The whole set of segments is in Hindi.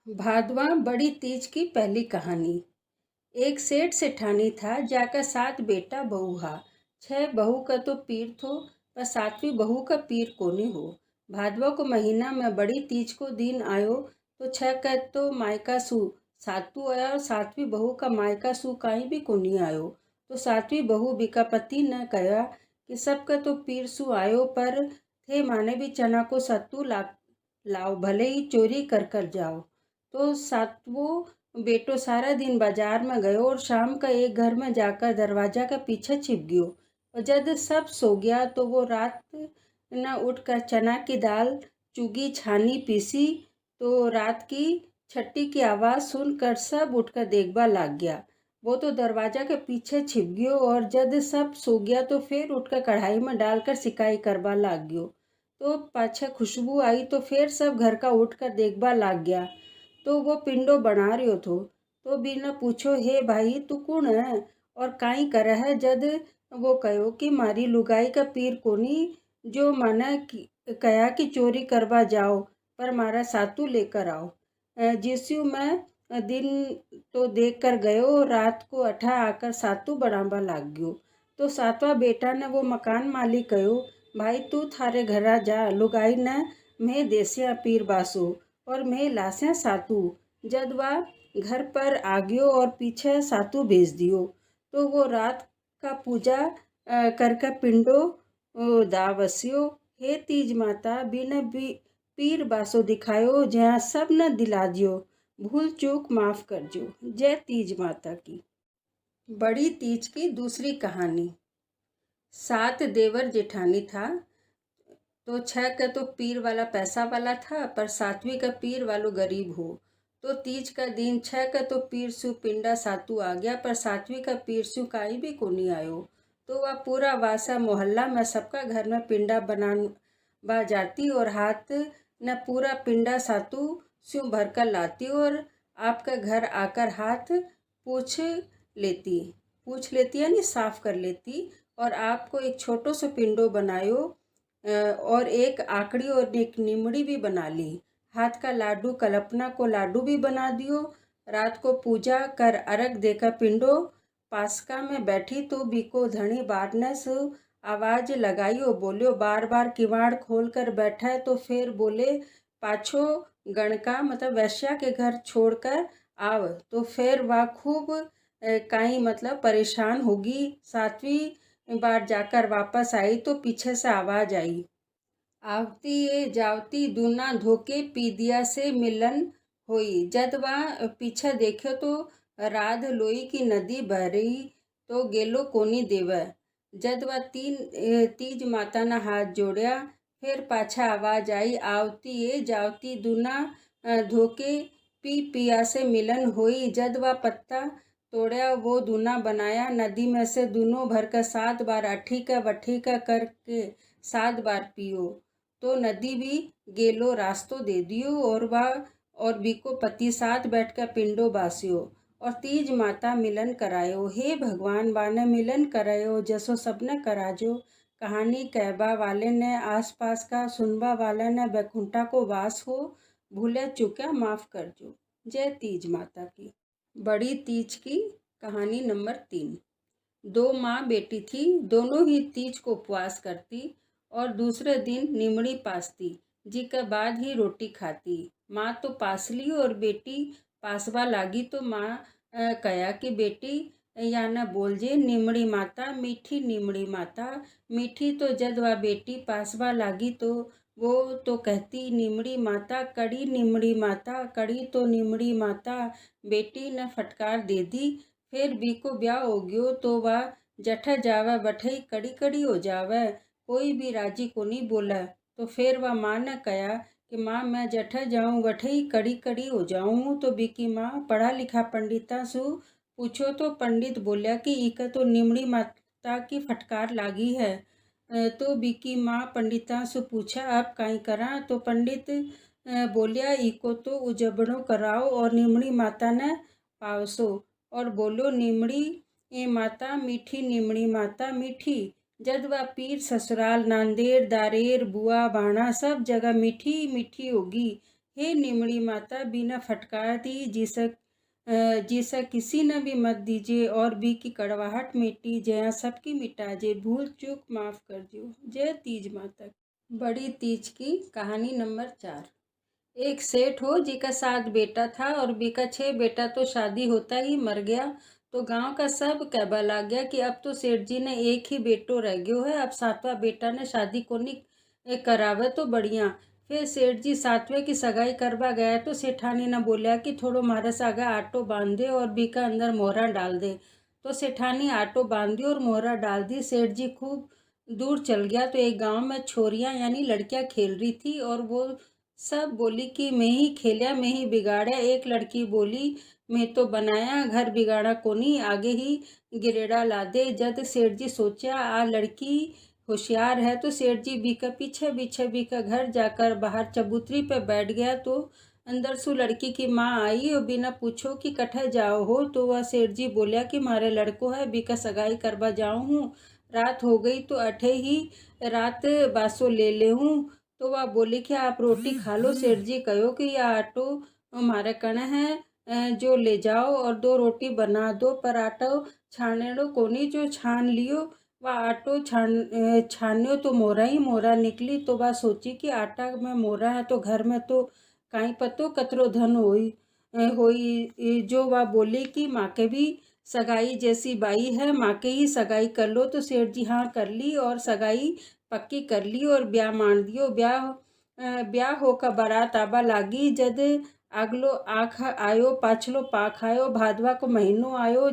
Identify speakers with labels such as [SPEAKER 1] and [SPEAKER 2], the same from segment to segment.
[SPEAKER 1] भादवा बड़ी तीज की पहली कहानी। एक सेठ सेठानी था, जाकर 7 बेटा बहू हा। 6 बहू का तो पीर थो, पर 7वीं बहू का पीर कोनी हो। भादवा को महीना में बड़ी तीज को दिन आयो, तो 6 का तो मायका सू सातू आया, और 7वीं बहू का मायका सू काई भी कोनी आयो। तो 7वीं बहू बिका पति न कहा कि सबका तो पीर सू आयो, पर थे माने भी चना को सत्तू लाओ, भले ही चोरी कर कर जाओ। तो सातवों बेटो सारा दिन बाजार में गयो, और शाम का एक घर में जाकर दरवाजा का पीछे छिप गयो। और जब सब सो गया तो वो रात न उठकर चना की दाल चुगी छानी पीसी। तो रात की छट्टी की आवाज़ सुनकर सब उठकर देखबा लाग गया। वो तो दरवाजा के पीछे छिप गयो, और जब सब सो गया तो फिर उठकर कढ़ाई में डालकर सिकाई करवा लाग गयो। तो पाछे खुशबू आई तो फिर सब घर का उठकर देखबा लाग गया। तो वो पिंडो बना रह्यो थो। तो बिना पूछो, हे भाई तू कौन है और काई करे है। जद वो कहो कि मारी लुगाई का पीर कोनी, जो मने कहा कि चोरी करवा जाओ, पर मारा सातू लेकर आओ। जिस्यू मैं दिन तो देख कर गयो, रात को अठा आकर सातू बनावा लाग गयो। तो 7वां बेटा ने वो मकान मालिक कहो, भाई तू थारे घरा जा, लुगाई ने मैं देसिया पीर बासो और मैं लास्या सातू। जद वह घर पर आ गयो और पीछे सातू भेज दियो। तो वो रात का पूजा करके पिंडो दावस्यो। हे तीज माता बिन पीर बासो दिखायो, जहाँ सब न दिला दियो, भूल चूक माफ कर जो। जय तीज माता की। बड़ी तीज की दूसरी कहानी। 7 देवर जेठानी था। तो 6 का तो पीर वाला पैसा वाला था, पर 7वीं का पीर वालो गरीब हो। तो तीज का दिन 6 का तो पीर सु पिंडा सातू आ गया, पर 7वीं का पीर सु काई भी कोनी आयो। तो वह पूरा वासा मोहल्ला में सबका घर में पिंडा बा जाती, और हाथ न पूरा पिंडा सातू सु भर कर लाती, और आपका घर आकर हाथ पूछ लेती यानी साफ कर लेती, और आपको एक छोटो सो पिंडो बनायो, और एक आकड़ी और एक निमड़ी भी बना ली। हाथ का लाडू कल्पना को लाडू भी बना दियो। रात को पूजा कर अर्घ देकर पिंडो पासका में बैठी, तो बीको धनी बारने से आवाज लगाइयो, बोलियो बार बार किवाड़ खोल कर बैठा है। तो फिर बोले, पाछो गणका मतलब वैश्या के घर छोड़कर आव। तो फिर वह खूब काई मतलब परेशान होगी। 7वीं बार जाकर वापस आई तो पीछे से आवाज आई, आवती ये जावती दूना धोके पी दिया से मिलन होई। जद वह पीछे देखो तो राध लोई की नदी बह रही, तो गेलो कोनी देवे। जद वह तीज माता ने हाथ जोड़या, फिर पाछा आवाज आई, आवती ये जावती दूना धोके पी पिया से मिलन होई। जद वह पत्ता तोड़या, वो दूना बनाया, नदी में से दूनों भरकर 7 बार अठी का वठी का करके 7 बार पियो। तो नदी भी गेलो रास्तो दे दियो, और बीको पति साथ बैठकर पिंडो बासियो, और तीज माता मिलन करायो। हे भगवान बाने मिलन करायो, जसो सबने कराजो। कहानी कहबा वाले ने आसपास का, सुनबा वाले ने बैकुंठा को वास हो, भूले चुका माफ कर जो। जय तीज माता की। बड़ी तीज की कहानी नंबर 3। 2 माँ बेटी थी, दोनों ही तीज को उपवास करती और दूसरे दिन निमड़ी पासती, जी के बाद ही रोटी खाती। माँ तो पासली और बेटी पासवा लागी, तो माँ कहा कि बेटी या न बोल जे, निमड़ी माता मीठी निमड़ी माता मीठी। तो जद वह बेटी पासवा लागी तो वो तो कहती, निमड़ी माता कड़ी निमड़ी माता कड़ी, तो निमड़ी माता। बेटी ने फटकार दे दी। फिर बीको ब्याह हो गयो, तो वह जठे जावे बठई कड़ी कड़ी हो जावे, कोई भी राजी को नहीं बोला। तो फिर वह माँ ने कहा कि माँ मैं जठे जाऊँ वठई कड़ी कड़ी हो जाऊँ। तो बीकी माँ पढ़ा लिखा पंडिता सु पूछो, तो पंडित बोलिया कि इका तो निमड़ी माता की फटकार लागी है। तो बीकी माँ पंडिता से पूछा, अब काई करा। तो पंडित बोलिया, इको तो उजबड़ो कराओ और निमड़ी माता ने पावसो। और बोलो, निमड़ी ए माता मीठी निमड़ी माता मीठी। जद वह पीर ससुराल नांदेड़ दारेर बुआ बाणा सब जगह मीठी मीठी होगी। हे निमड़ी माता, बिना फटकार दी जिसे किसी न भी मत दीजिए, और बी की कड़वाहट मिटी जया सबकी मिटा जे, भूल चूक माफ कर दियो। जय तीज माता। बड़ी तीज की कहानी नंबर 4। एक सेठ हो जी का 7 बेटा था, और बी का 6 बेटा तो शादी होता ही मर गया। तो गांव का सब कहबा लग गया कि अब तो सेठ जी ने एक ही बेटो रह गयो है, अब 7वां बेटा ने शादी को नहीं करावे तो बढ़िया। फिर सेठ जी 7वें की सगाई करवा गया तो सेठानी ने बोलिया कि थोड़ो मारे सागा आटो बांध दे और बी का अंदर मोहरा डाल दे। तो सेठानी आटो बांध दी और मोहरा डाल दी। सेठ जी खूब दूर चल गया तो एक गांव में छोरियां यानी लड़कियां खेल रही थी, और वो सब बोली कि मैं ही खेलिया, मैं ही बिगाड़या। एक लड़की बोली, मैं तो बनाया घर बिगाड़ा कोनी, आगे ही गिरेड़ा ला दे। जद सेठ जी सोचा आ लड़की होशियार है, तो सेठ जी बी का पीछे पीछे बी का घर जाकर बाहर चबूतरी पे बैठ गया। तो अंदर सु लड़की की माँ आई और बिना पूछो कि कठे जाओ हो। तो वह सेठ जी बोलिया कि मारे लड़को है, बी का सगाई करवा जाऊँ हूँ, रात हो गई तो अठे ही रात बासो ले ले हूँ। तो वह बोली कि आप रोटी खा लो। सेठ जी कहो कि यह आटो हमारे कण है, जो ले जाओ और 2 रोटी बना दो, पर आटो छानेड़ो कोनी। जो छान लियो वह आटो छान्यो तो मोरा ही मोरा निकली। तो वह सोची कि आटा में मोरा है तो घर में तो काई पतो कतरो धन होई। जो वह बोली कि माँ के भी सगाई जैसी बाई है, माँ के ही सगाई कर लो। तो सेठ जी हाँ कर ली और सगाई पक्की कर ली और ब्याह मान दियो। ब्याह होकर बारात आबा लागी। जद अगलो आख आयो, पाछलो पाख आयो, भादवा को महीनो आयो,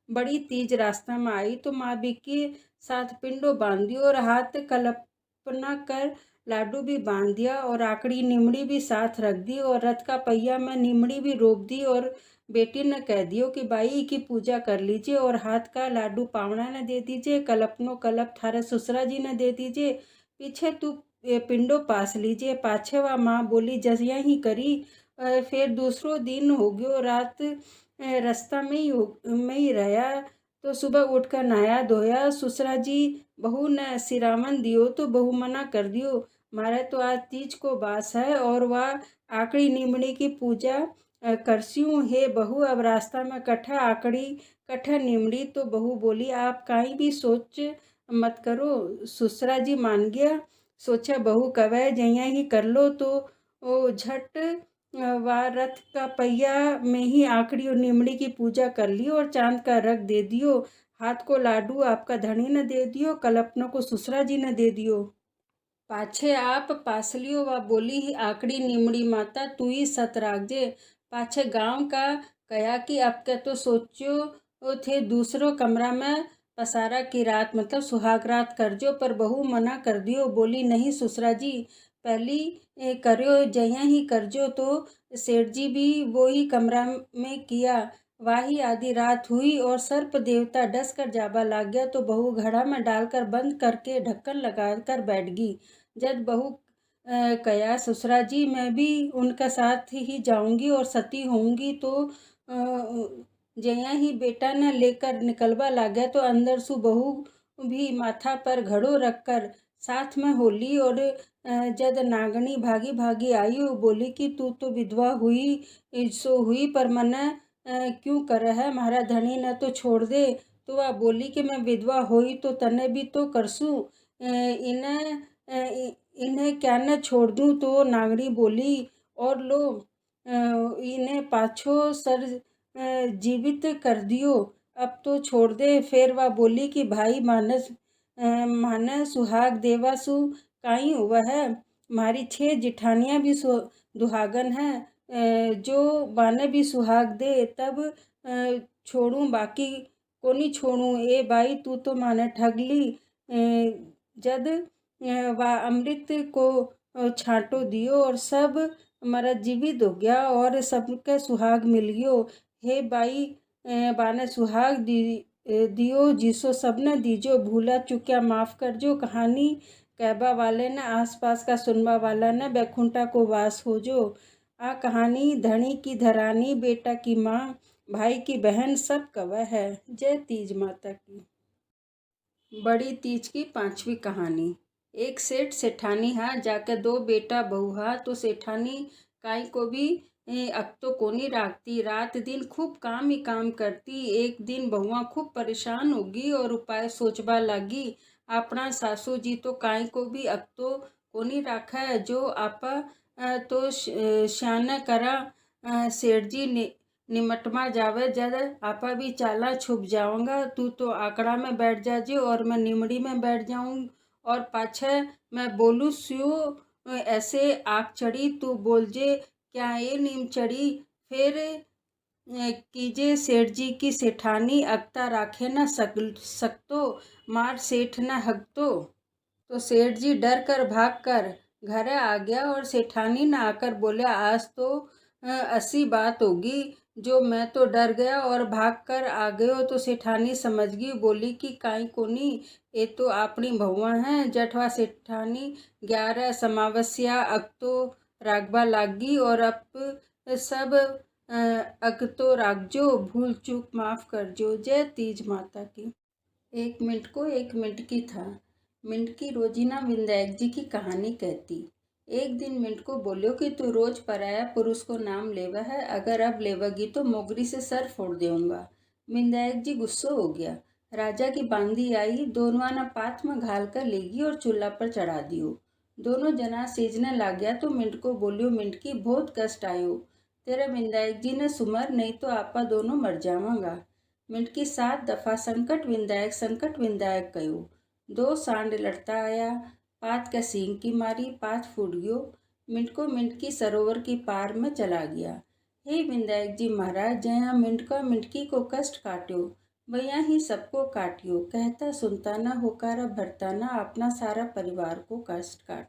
[SPEAKER 1] बड़ी तीज रास्ता में आई। तो माँ बिकी 7 पिंडो बांध दियो और हाथ कल्पना कर लाडू भी बांध दिया, और आकड़ी निमड़ी भी साथ रख दी, और रथ का पहिया में निमड़ी भी रोप दी, और बेटी ने कह दियो कि बाई की पूजा कर लीजिए, और हाथ का लाडू पावना ने दे दीजिए, कलपनो कलप थारे ससुरा जी ने दे दीजिए, पीछे तू पिंडो पास लीजिए। पाछे वा माँ बोली जसिया ही करी। फिर दूसरो दिन हो गयो, रात रास्ता में ही रहा। तो सुबह उठकर नहाया धोया। ससुरा जी बहू ने सिरावन दियो तो बहू मना कर दियो, मारे तो आज तीज को बास है और वह आकड़ी निमड़ी की पूजा करस्यूँ। हे बहू, अब रास्ता में कट्ठा आकड़ी कट्ठा निमड़ी। तो बहू बोली आप कहीं भी सोच मत करो। ससुरा जी मान गया। सोचा बहू कवे जइया ही कर लो। तो वो झट व रथ का पहिया में ही आकड़ी और निमड़ी की पूजा कर ली और चांद का रख दे दियो। हाथ को लाडू आपका धनी ने दे दियो, कल्पना को ससुरा जी ने दे दियो। पाछे आप पासलियो व बोली आकड़ी निमड़ी माता तू ही सत राखजे। पाछे गांव का कया कि अब के तो सोचो थे दूसरो कमरा में पसारा की रात मतलब सुहाग रात कर जो, पर बहू मना कर दियो। बोली नहीं ससुरा जी, पहली करो जया ही कर जो। तो सेठ जी भी वो ही कमरा में किया। वाही आधी रात हुई और सर्प देवता डस कर जाबा लाग गया। तो बहू घड़ा में डालकर बंद करके ढक्कन लगा कर बैठ गई। जब बहू कया ससुरा जी मैं भी उनका साथ ही जाऊंगी और सती होंगी। तो जया ही बेटा ने लेकर निकलवा लागा तो अंदर सु बहू भी माथा पर घड़ो रखकर साथ में होली। और जद नागनी भागी भागी आई बोली कि तू तो विधवा हुई सो हुई, पर मना क्यों कर है, हमारा धनी न तो छोड़ दे। तो वह बोली कि मैं विधवा हुई तो तने भी तो करसूँ, इन्हें क्या न छोड़ दूँ। तो नागनी बोली और लो इन्हें पाछो सर जीवित कर दियो, अब तो छोड़ दे। फिर वह बोली कि भाई माने सुहाग देवा सु काई हुआ है, हमारी 6 जिठानियाँ भी दुहागन हैं, जो बाने भी सुहाग दे तब छोड़ूं, बाकी को नहीं छोड़ूं। ए भाई तू तो माने ठग ली। जद वह अमृत को छांटो दियो और सब हमारा जीवित हो गया और सबके सुहाग मिल गयो। हे बाई बाने सुहाग दियो जिसो सबने दीजो, भूला चुक्या माफ कर जो। कहानी कहबा वाले ने आसपास का सुनवा वाला ने बैकुंठा को वास हो जो। आ कहानी धनी की धरानी, बेटा की माँ, भाई की बहन सब कवा है। जय तीज माता की। बड़ी तीज की 5वीं कहानी। एक सेठ सेठानी हा जाके 2 बेटा बहू हा। तो सेठानी काई को भी अक तो कोनी राखती। रात दिन खूब काम ही काम करती। एक दिन बहुआ खूब परेशान होगी और उपाय सोचबा लागी। अपना सासू जी तो काई को भी अक तो कोनी राखा है। जो आपा तो श्याना करा सेठ जी निमटमा जावे जद आपा भी चाला छुप जाऊंगा। तू तो आंकड़ा में बैठ जाजे और मैं निमड़ी में बैठ जाऊं और पाछे मैं बोलूँ स्यू ऐसे आग चढ़ी तू बोल जे क्या ये नीम चढ़ी। फिर कीजे सेठ जी की सेठानी अगता राखे न सकतो मार सेठ न हकतो। तो सेठ जी डर कर भाग कर घर आ गया और सेठानी न आकर बोले आज तो ऐसी बात होगी जो मैं तो डर गया और भाग कर आ गयो। तो सेठानी समझ गई, बोली कि काई कोनी ये तो अपनी भौवा हैं। जठवा सेठानी 11 समावस्या अग तो रागबा लागी और अब सब अग तो रागजो भूल चूक माफ कर जो। जय तीज माता की। एक मिनट को एक मिनट की था। मिनट की रोजीना विंदायक जी की कहानी कहती। एक दिन मिनट को बोलियो कि तू रोज पराया पुरुष को नाम लेवा है, अगर अब लेवगी तो मोगरी से सर फोड़ देऊंगा। विंदायक जी गुस्सो हो गया। राजा की बांदी आई, दोनों ना पाथ में घाल कर लेगी और चूल्हा पर चढ़ा दियो। दोनों जना सीजने लग गया तो मिनट को बोलियो मिनट की बहुत कष्ट आयो। तेरे विंदायक जी ने सुमर नहीं तो आपा दोनों मर जावांगा। मिनट की 7 दफा संकट विंदायक कयो। 2 सांड लड़ता आया, पात के सींग की मारी, पात फूट गयो। मिनट की सरोवर की पार में चला गया। हे विंदायक जी महाराज, जया मिनटकी को कष्ट काट्यो वया ही सबको काटियो। कहता सुनता ना होकारा भरता ना अपना सारा परिवार को कष्ट काट।